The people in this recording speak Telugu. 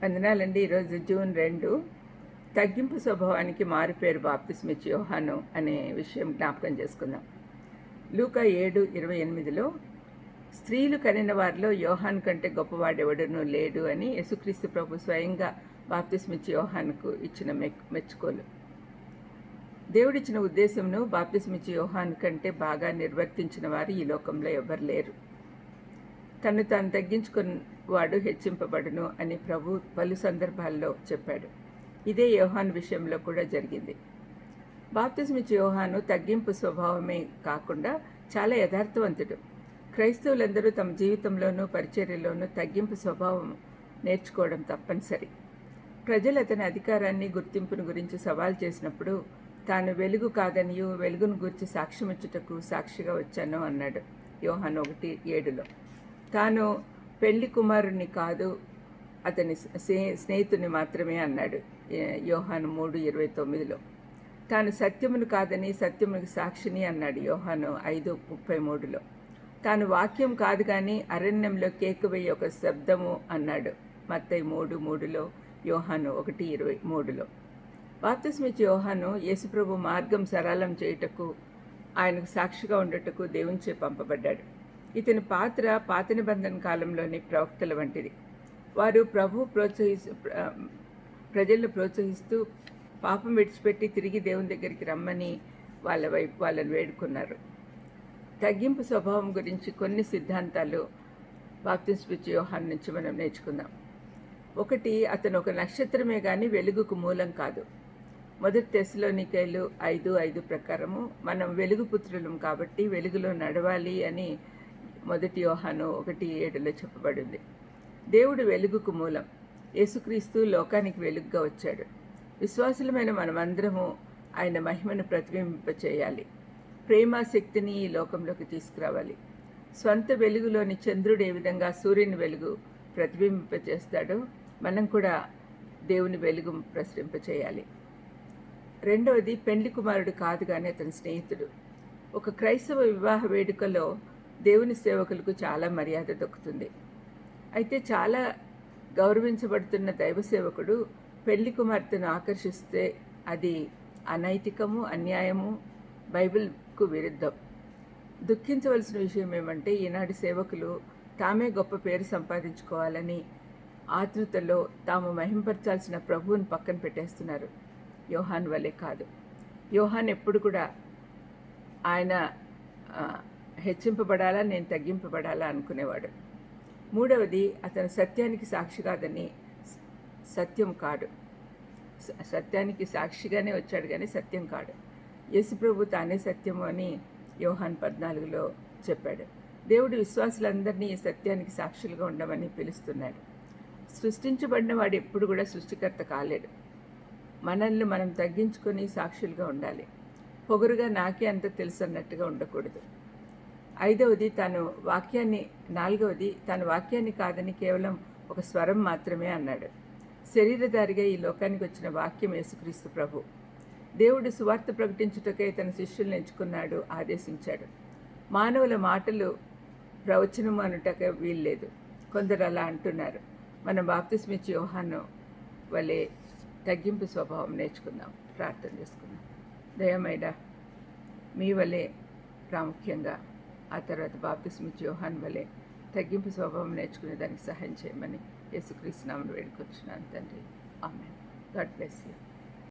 వందనాలండి. ఈరోజు జూన్ 2 తగ్గింపు స్వభావానికి మారుపేరు బాప్తిస్మిచ్చి యోహాను అనే విషయం జ్ఞాపకం చేసుకుందాం. లూకా 7:28లో స్త్రీలు కనిన వారిలో యోహాను కంటే గొప్పవాడెవడనూ లేడు అని యేసుక్రీస్తు ప్రభు స్వయంగా బాప్తిస్మిచ్చి యోహానుకు ఇచ్చిన మెచ్చుకోలు. దేవుడిచ్చిన ఉద్దేశంను బాప్తిస్మిచ్చి యోహాను కంటే బాగా నిర్వర్తించిన వారు ఈ లోకంలో ఎవ్వరు లేరు. తను తాను తగ్గించుకున్నవాడు హెచ్చింపబడును అని ప్రభు పలు సందర్భాల్లో చెప్పాడు. ఇదే యోహాను విషయంలో కూడా జరిగింది. బాప్తిస్మిచ్చి యోహాను తగ్గింపు స్వభావమే కాకుండా చాలా యథార్థవంతుడు. క్రైస్తవులందరూ తమ జీవితంలోనూ పరిచర్యలోనూ తగ్గింపు స్వభావం నేర్చుకోవడం తప్పనిసరి. ప్రజలు అతని అధికారాన్ని గుర్తింపును గురించి సవాల్ చేసినప్పుడు తాను వెలుగు కాదనియు వెలుగును గురించి సాక్ష్యమిచ్చుటకు సాక్షిగా వచ్చాను అన్నాడు యోహాను 1:7లో. తాను పెళ్లి కుమారుని కాదు, అతని స్నేహితుని మాత్రమే అన్నాడు యోహాను 3:29లో. తాను సత్యమును కాదని సత్యమునికి సాక్షిని అన్నాడు యోహాను 5:33లో. తాను వాక్యం కాదు కానీ అరణ్యంలో కేకవేయి ఒక శబ్దము అన్నాడు మత్తయి 3:3లో, యోహాను 1:23లో. బాప్తిస్మిచ్చి యోహాను యేసుప్రభు మార్గం సరళం చేయుటకు, ఆయనకు సాక్షిగా ఉండటకు దేవునిచే పంపబడ్డాడు. ఇతని పాత్ర పాత నిబంధన కాలంలోని ప్రవక్తల వంటిది. వారు ప్రజలను ప్రోత్సహిస్తూ పాపం విడిచిపెట్టి తిరిగి దేవుని దగ్గరికి రమ్మని వాళ్ళని వేడుకున్నారు. తగ్గింపు స్వభావం గురించి కొన్ని సిద్ధాంతాలు బాప్తిస్మిచ్చి యోహాను నుంచి మనం నేర్చుకుందాం. 1, అతను ఒక నక్షత్రమే కానీ వెలుగుకు మూలం కాదు. 1 తెస్సలోనికైలు 5:5 ప్రకారము మనం వెలుగు పుత్రులం కాబట్టి వెలుగులో నడవాలి అని 1 యోహాను 1:7లో చెప్పబడింది. దేవుడు వెలుగుకు మూలం. యేసుక్రీస్తు లోకానికి వెలుగుగా వచ్చాడు. విశ్వాసులమైన మనమందరము ఆయన మహిమను ప్రతిబింబింపచేయాలి. ప్రేమ శక్తిని ఈ లోకంలోకి తీసుకురావాలి. స్వంత వెలుగులోని చంద్రుడు ఏ విధంగా సూర్యుని వెలుగు ప్రతిబింబింపచేస్తాడో మనం కూడా దేవుని వెలుగు ప్రసరింపచేయాలి. 2, పెండ్లి కుమారుడు కాదు కానీ అతని స్నేహితుడు. ఒక క్రైస్తవ వివాహ వేడుకలో దేవుని సేవకులకు చాలా మర్యాద దక్కుతుంది. అయితే చాలా గౌరవించబడుతున్న దైవ సేవకుడు పెళ్లి కుమార్తెను ఆకర్షిస్తే అది అనైతికము, అన్యాయము, బైబిల్కు విరుద్ధం. దుఃఖించవలసిన విషయం ఏమంటే ఈనాటి సేవకులు తామే గొప్ప పేరు సంపాదించుకోవాలని ఆతృతలో తాము మహింపరచాల్సిన ప్రభువుని పక్కన పెట్టేస్తున్నారు. యోహాను వలె కాదు. యోహాను ఎప్పుడు కూడా ఆయన హెచ్చింపబడాలా, నేను తగ్గింపబడాలా అనుకునేవాడు. 3, అతను సత్యానికి సాక్షి కాదని సత్యం కాడు. సత్యానికి సాక్షిగానే వచ్చాడు కానీ సత్యం కాడు. యేసుప్రభు తానే సత్యము అని యోహాను 14లో చెప్పాడు. దేవుడు విశ్వాసులందరినీ ఈ సత్యానికి సాక్షులుగా ఉండమని పిలుస్తున్నాడు. సృష్టించబడిన వాడు ఎప్పుడు కూడా సృష్టికర్త కాలేడు. మనల్ని మనం తగ్గించుకొని సాక్షులుగా ఉండాలి. పొగరుగా నాకే అంత తెలుసు అన్నట్టుగా ఉండకూడదు. 5, తాను వాక్యాన్ని కాదని కేవలం ఒక స్వరం మాత్రమే అన్నాడు. శరీరధారిగా ఈ లోకానికి వచ్చిన వాక్యం యేసుక్రీస్తు ప్రభు. దేవుడు సువార్త ప్రకటించుటకై తన శిష్యులను ఎంచుకున్నాడు, ఆదేశించాడు. మానవుల మాటలు ప్రవచనము అనుటకే వీల్లేదు. కొందరు అలా అంటున్నారు. మనం బాప్తిస్మిచ్చి యోహాను వలె తగ్గింపు స్వభావం నేర్చుకుందాం. ప్రార్థన చేసుకుందాం. దయమైనా మీ వలె ప్రాముఖ్యంగా ఆ తర్వాత బాప్తిస్మిచ్చి యోహాను వలె తగ్గింపు స్వభావం నేర్చుకునే దానికి సహాయం చేయమని యేసుక్రీస్తు నామమున వేడుకొచ్చున్నాను తండ్రి. ఆమేన్. God bless you.